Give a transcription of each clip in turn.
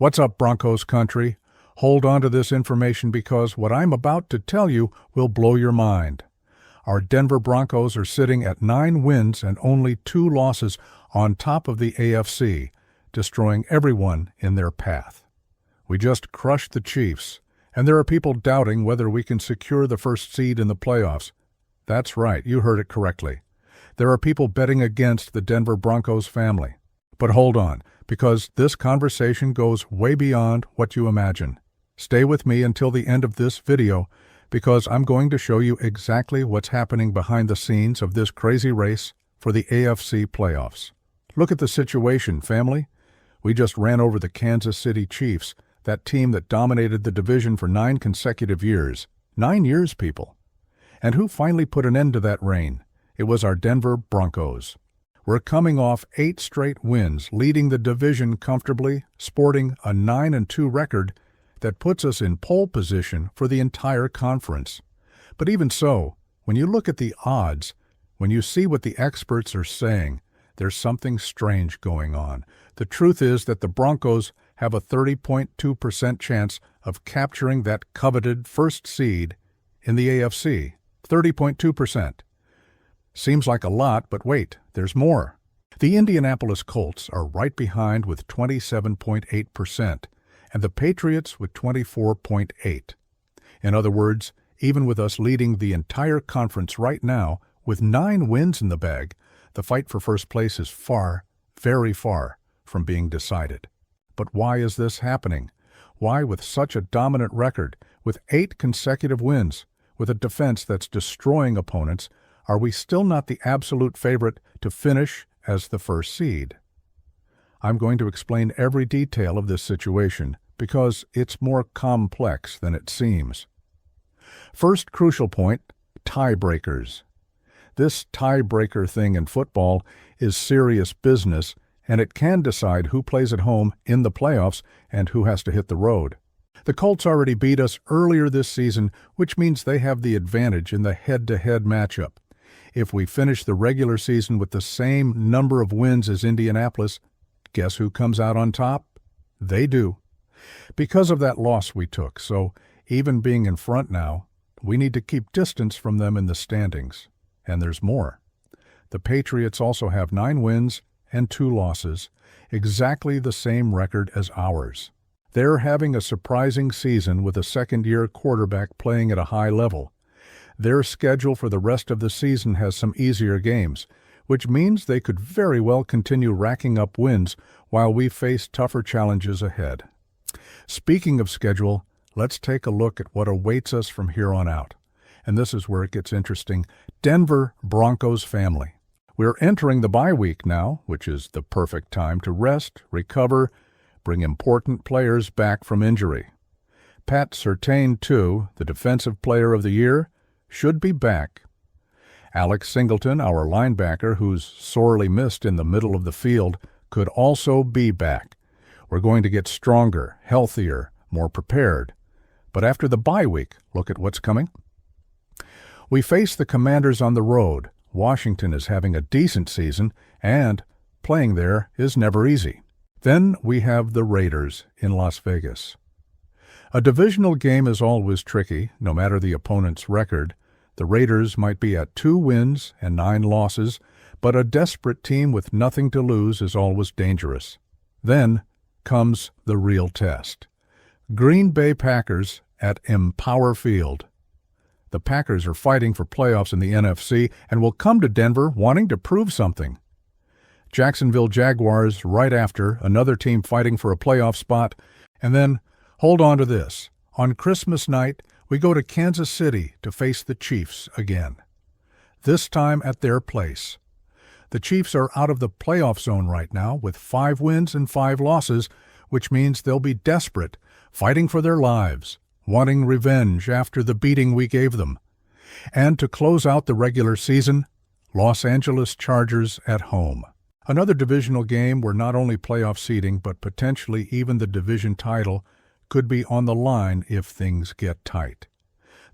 What's up, Broncos Country? Hold on to this information because what I'm about to tell you will blow your mind. Our Denver Broncos are sitting at 9 wins and only 2 losses on top of the AFC, destroying everyone in their path. We just crushed the Chiefs, and there are people doubting whether we can secure the first seed in the playoffs. That's right, you heard it correctly. There are people betting against the Denver Broncos family. But hold on, because this conversation goes way beyond what you imagine. Stay with me until the end of this video, because I'm going to show you exactly what's happening behind the scenes of this crazy race for the AFC playoffs. Look at the situation, family. We just ran over the Kansas City Chiefs, that team that dominated the division for 9 consecutive years. 9 years, people. And who finally put an end to that reign? It was our Denver Broncos. We're coming off 8 straight wins, leading the division comfortably, sporting a 9-2 record that puts us in pole position for the entire conference. But even so, when you look at the odds, when you see what the experts are saying, there's something strange going on. The truth is that the Broncos have a 30.2% chance of capturing that coveted first seed in the AFC. 30.2%. Seems like a lot, but wait, there's more. The Indianapolis Colts are right behind with 27.8%, and the Patriots with 24.8%. In other words, even with us leading the entire conference right now, with 9 wins in the bag, the fight for first place is far, very far from being decided. But why is this happening? Why, with such a dominant record, with 8 consecutive wins, with a defense that's destroying opponents, are we still not the absolute favorite to finish as the first seed? I'm going to explain every detail of this situation because it's more complex than it seems. First crucial point, tiebreakers. This tiebreaker thing in football is serious business, and it can decide who plays at home in the playoffs and who has to hit the road. The Colts already beat us earlier this season, which means they have the advantage in the head-to-head matchup. If we finish the regular season with the same number of wins as Indianapolis, guess who comes out on top? They do. Because of that loss we took, so even being in front now, we need to keep distance from them in the standings. And there's more. The Patriots also have 9 wins and 2 losses, exactly the same record as ours. They're having a surprising season with a second-year quarterback playing at a high level. Their schedule for the rest of the season has some easier games, which means they could very well continue racking up wins while we face tougher challenges ahead. Speaking of schedule, let's take a look at what awaits us from here on out. And this is where it gets interesting. Denver Broncos family. We're entering the bye week now, which is the perfect time to rest, recover, bring important players back from injury. Pat Surtain, too, the Defensive Player of the Year, should be back. Alex Singleton, our linebacker, who's sorely missed in the middle of the field, could also be back. We're going to get stronger, healthier, more prepared. But after the bye week, look at what's coming. We face the Commanders on the road. Washington is having a decent season, and playing there is never easy. Then we have the Raiders in Las Vegas. A divisional game is always tricky, no matter the opponent's record. The Raiders might be at 2 wins and 9 losses, but a desperate team with nothing to lose is always dangerous. Then comes the real test. Green Bay Packers at Empower Field. The Packers are fighting for playoffs in the NFC and will come to Denver wanting to prove something. Jacksonville Jaguars right after, another team fighting for a playoff spot, and then hold on to this. On Christmas night, we go to Kansas City to face the Chiefs again. This time at their place. The Chiefs are out of the playoff zone right now with 5 wins and 5 losses, which means they'll be desperate, fighting for their lives, wanting revenge after the beating we gave them. And to close out the regular season, Los Angeles Chargers at home. Another divisional game where not only playoff seeding but potentially even the division title could be on the line if things get tight.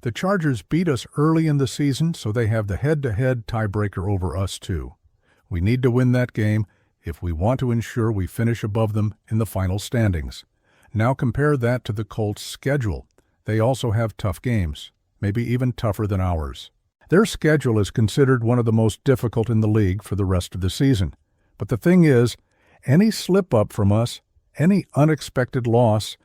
The Chargers beat us early in the season, so they have the head-to-head tiebreaker over us too. We need to win that game if we want to ensure we finish above them in the final standings. Now compare that to the Colts' schedule. They also have tough games, maybe even tougher than ours. Their schedule is considered one of the most difficult in the league for the rest of the season. But the thing is, any slip-up from us, any unexpected loss,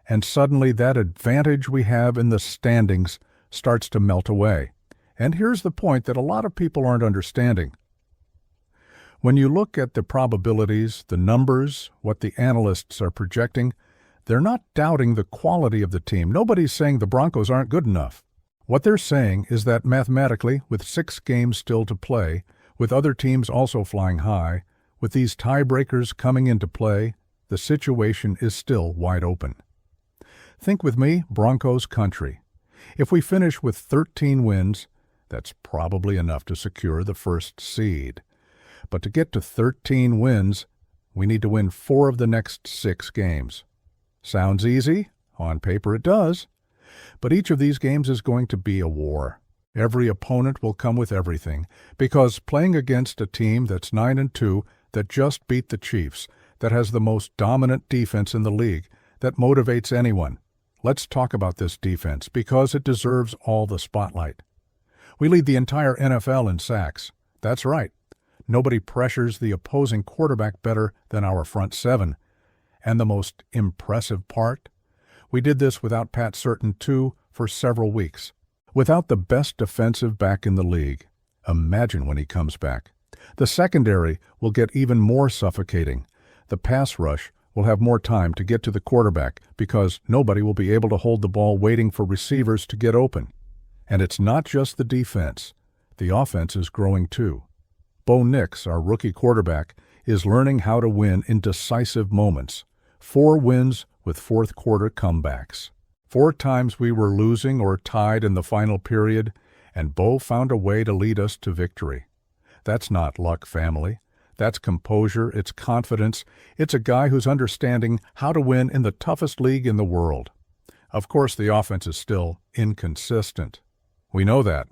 and suddenly that advantage we have in the standings starts to melt away. And here's the point that a lot of people aren't understanding. When you look at the probabilities, the numbers, what the analysts are projecting, they're not doubting the quality of the team. Nobody's saying the Broncos aren't good enough. What they're saying is that mathematically, with 6 games still to play, with other teams also flying high, with these tiebreakers coming into play, the situation is still wide open. Think with me, Broncos Country. If we finish with 13 wins, that's probably enough to secure the first seed. But to get to 13 wins, we need to win 4 of the next 6 games. Sounds easy? On paper it does. But each of these games is going to be a war. Every opponent will come with everything, because playing against a team that's 9-2, that just beat the Chiefs, that has the most dominant defense in the league, that motivates anyone. Let's talk about this defense, because it deserves all the spotlight. We lead the entire NFL in sacks. That's right. Nobody pressures the opposing quarterback better than our front 7. And the most impressive part? We did this without Pat Surtain, too, for several weeks. Without the best defensive back in the league. Imagine when he comes back. The secondary will get even more suffocating. The pass rush will have more time to get to the quarterback because nobody will be able to hold the ball waiting for receivers to get open. And it's not just the defense. The offense is growing too. Bo Nix, our rookie quarterback, is learning how to win in decisive moments. 4 wins with fourth-quarter comebacks. 4 times we were losing or tied in the final period, and Bo found a way to lead us to victory. That's not luck, family. That's composure, it's confidence. It's a guy who's understanding how to win in the toughest league in the world. Of course, the offense is still inconsistent. We know that.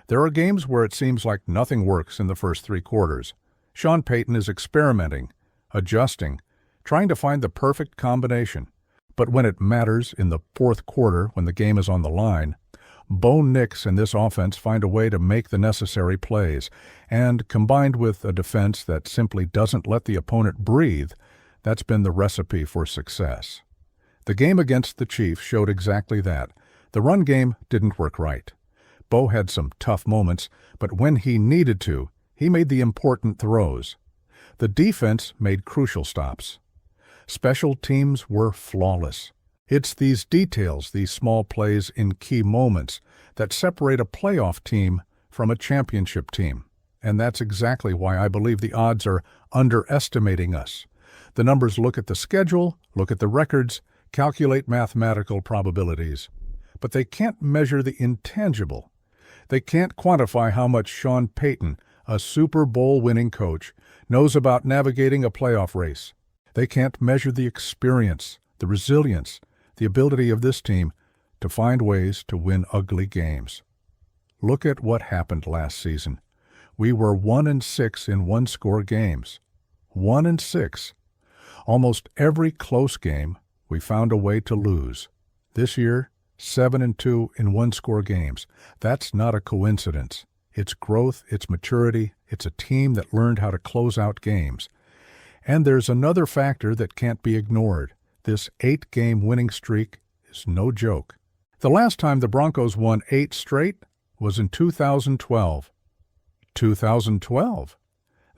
There are games where it seems like nothing works in the first 3 quarters. Sean Payton is experimenting, adjusting, trying to find the perfect combination. But when it matters in the fourth quarter, when the game is on the line, Bo Nix and this offense find a way to make the necessary plays. And combined with a defense that simply doesn't let the opponent breathe, that's been the recipe for success. The game against the Chiefs showed exactly that. The run game didn't work right. Bo had some tough moments, but when he needed to, he made the important throws. The defense made crucial stops. Special teams were flawless. It's these details, these small plays in key moments, that separate a playoff team from a championship team. And that's exactly why I believe the odds are underestimating us. The numbers look at the schedule, look at the records, calculate mathematical probabilities. But they can't measure the intangible. They can't quantify how much Sean Payton, a Super Bowl-winning coach, knows about navigating a playoff race. They can't measure the experience, the resilience, the ability of this team to find ways to win ugly games. Look at what happened last season. We were 1-6 in one-score games. 1-6. Almost every close game, we found a way to lose. This year, 7-2 in one-score games. That's not a coincidence. It's growth, it's maturity, it's a team that learned how to close out games. And there's another factor that can't be ignored. This 8-game winning streak is no joke. The last time the Broncos won 8 straight was in 2012. 2012.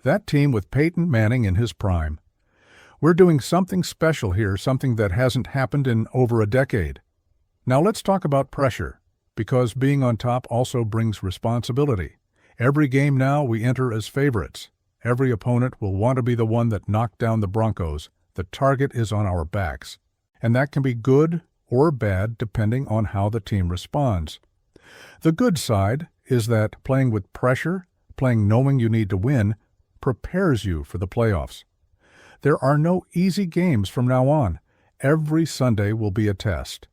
That team with Peyton Manning in his prime. We're doing something special here, something that hasn't happened in over a decade. Now let's talk about pressure, because being on top also brings responsibility. Every game now we enter as favorites. Every opponent will want to be the one that knocked down the Broncos. The target is on our backs. And that can be good or bad depending on how the team responds. The good side is that playing with pressure, playing knowing you need to win, prepares you for the playoffs. There are no easy games from now on. Every Sunday will be a test.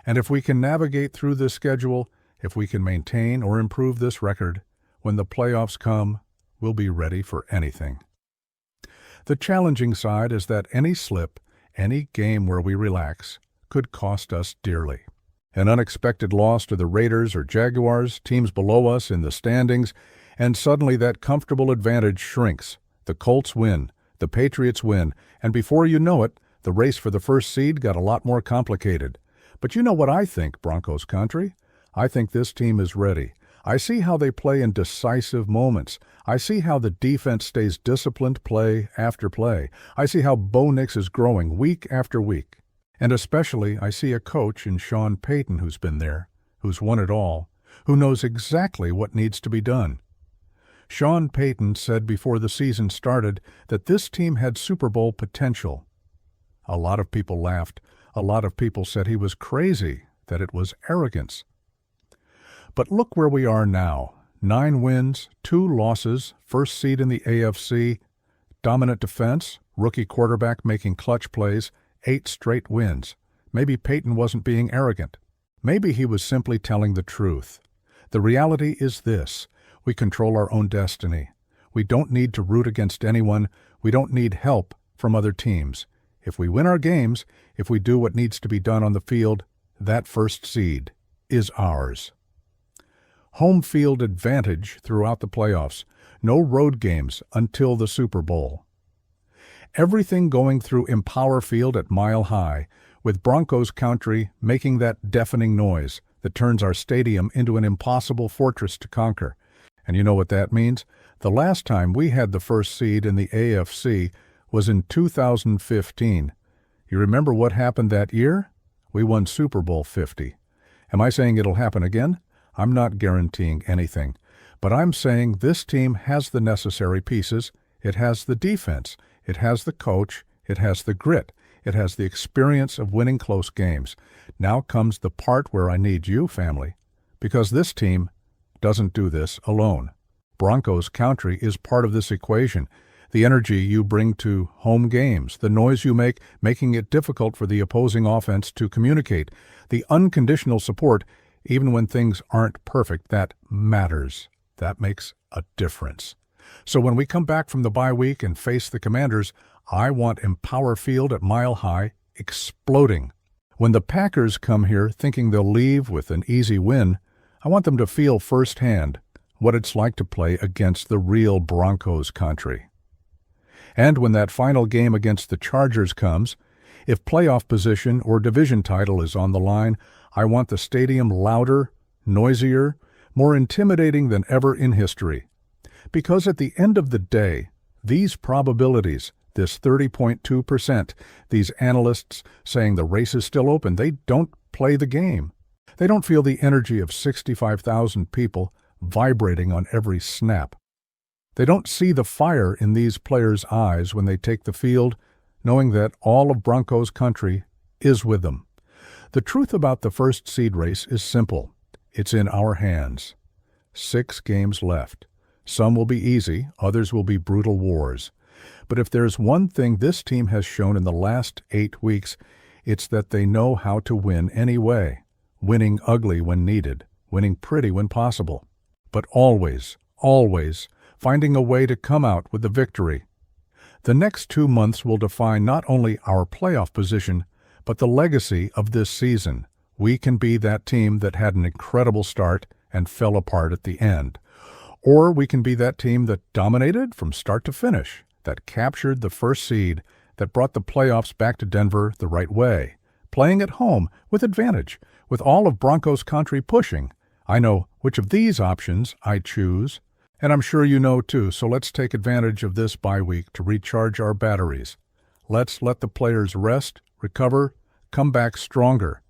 And if we can navigate through this schedule, if we can maintain or improve this record, when the playoffs come, we'll be ready for anything. The challenging side is that any slip, Any game where we relax could cost us dearly. An unexpected loss to the Raiders or Jaguars, teams below us in the standings, and suddenly that comfortable advantage shrinks. The Colts win, the Patriots win, and before you know it, the race for the first seed got a lot more complicated. But you know what I think, Broncos Country? I think this team is ready. I see how they play in decisive moments. I see how the defense stays disciplined play after play. I see how Bo Nix is growing week after week. And especially, I see a coach in Sean Payton who's been there, who's won it all, who knows exactly what needs to be done. Sean Payton said before the season started that this team had Super Bowl potential. A lot of people laughed. A lot of people said he was crazy, that it was arrogance. But look where we are now. 9 wins, 2 losses, first seed in the AFC, dominant defense, rookie quarterback making clutch plays, 8 straight wins. Maybe Payton wasn't being arrogant. Maybe he was simply telling the truth. The reality is this: we control our own destiny. We don't need to root against anyone. We don't need help from other teams. If we win our games, if we do what needs to be done on the field, that first seed is ours. Home field advantage throughout the playoffs. No road games until the Super Bowl. Everything going through Empower Field at Mile High, with Broncos Country making that deafening noise that turns our stadium into an impossible fortress to conquer. And you know what that means? The last time we had the first seed in the AFC was in 2015. You remember what happened that year? We won Super Bowl 50. Am I saying it'll happen again? I'm not guaranteeing anything. But I'm saying this team has the necessary pieces. It has the defense. It has the coach. It has the grit. It has the experience of winning close games. Now comes the part where I need you, family, because this team doesn't do this alone. Broncos Country is part of this equation. The energy you bring to home games, the noise you make, making it difficult for the opposing offense to communicate, the unconditional support, even when things aren't perfect, that matters. That makes a difference. So when we come back from the bye week and face the Commanders, I want Empower Field at Mile High exploding. When the Packers come here thinking they'll leave with an easy win, I want them to feel firsthand what it's like to play against the real Broncos Country. And when that final game against the Chargers comes, if playoff position or division title is on the line, I want the stadium louder, noisier, more intimidating than ever in history. Because at the end of the day, these probabilities, this 30.2%, these analysts saying the race is still open, they don't play the game. They don't feel the energy of 65,000 people vibrating on every snap. They don't see the fire in these players' eyes when they take the field, knowing that all of Broncos Country is with them. The truth about the first seed race is simple. It's in our hands. 6 games left. Some will be easy, others will be brutal wars. But if there's one thing this team has shown in the last 8 weeks, it's that they know how to win anyway, winning ugly when needed, winning pretty when possible, but always, always finding a way to come out with the victory. The next 2 months will define not only our playoff position, but the legacy of this season. We can be that team that had an incredible start and fell apart at the end. Or we can be that team that dominated from start to finish, that captured the first seed, that brought the playoffs back to Denver the right way, playing at home with advantage, with all of Broncos Country pushing. I know which of these options I choose, and I'm sure you know too, so let's take advantage of this bye week to recharge our batteries. Let's let the players rest, recover, come back stronger.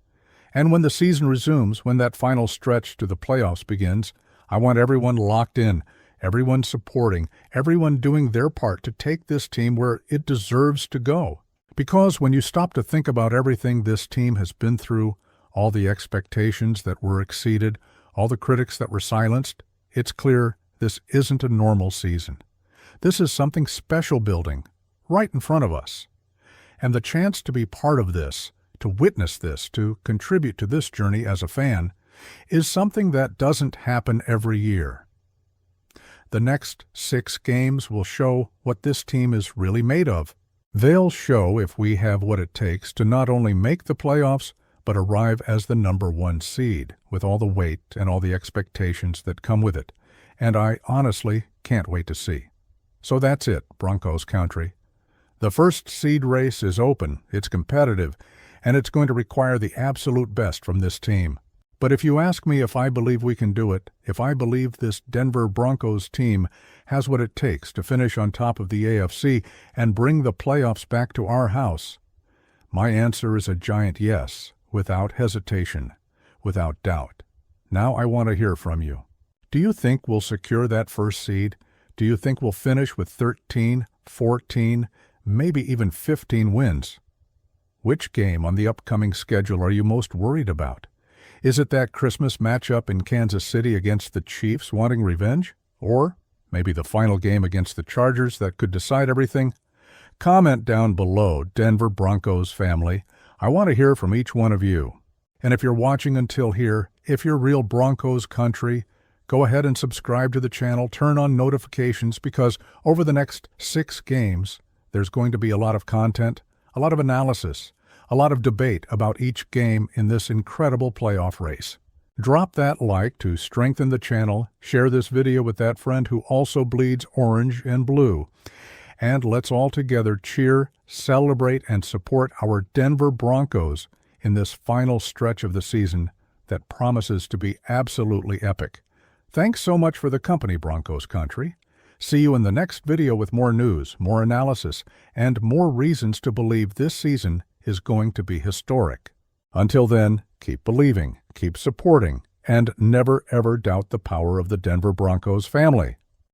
And when the season resumes, when that final stretch to the playoffs begins, I want everyone locked in, everyone supporting, everyone doing their part to take this team where it deserves to go. Because when you stop to think about everything this team has been through, all the expectations that were exceeded, all the critics that were silenced, it's clear this isn't a normal season. This is something special building, right in front of us. And the chance to be part of this, to witness this, to contribute to this journey as a fan, is something that doesn't happen every year. The next 6 games will show what this team is really made of. They'll show if we have what it takes to not only make the playoffs, but arrive as the number 1 seed, with all the weight and all the expectations that come with it. And I honestly can't wait to see. So that's it, Broncos Country. The first seed race is open, it's competitive, and it's going to require the absolute best from this team. But if you ask me if I believe we can do it, if I believe this Denver Broncos team has what it takes to finish on top of the AFC and bring the playoffs back to our house, my answer is a giant yes, without hesitation, without doubt. Now I want to hear from you. Do you think we'll secure that first seed? Do you think we'll finish with 13, 14, maybe even 15 wins? Which game on the upcoming schedule are you most worried about? Is it that Christmas matchup in Kansas City against the Chiefs wanting revenge? Or maybe the final game against the Chargers that could decide everything? Comment down below, Denver Broncos family. I want to hear from each one of you. And if you're watching until here, if you're real Broncos country, go ahead and subscribe to the channel, turn on notifications, because over the next 6 games, there's going to be a lot of content, a lot of analysis, a lot of debate about each game in this incredible playoff race. Drop that like to strengthen the channel, share this video with that friend who also bleeds orange and blue, and let's all together cheer, celebrate, and support our Denver Broncos in this final stretch of the season that promises to be absolutely epic. Thanks so much for the company, Broncos Country. See you in the next video with more news, more analysis, and more reasons to believe this season is going to be historic. Until then, keep believing, keep supporting, and never ever doubt the power of the Denver Broncos family.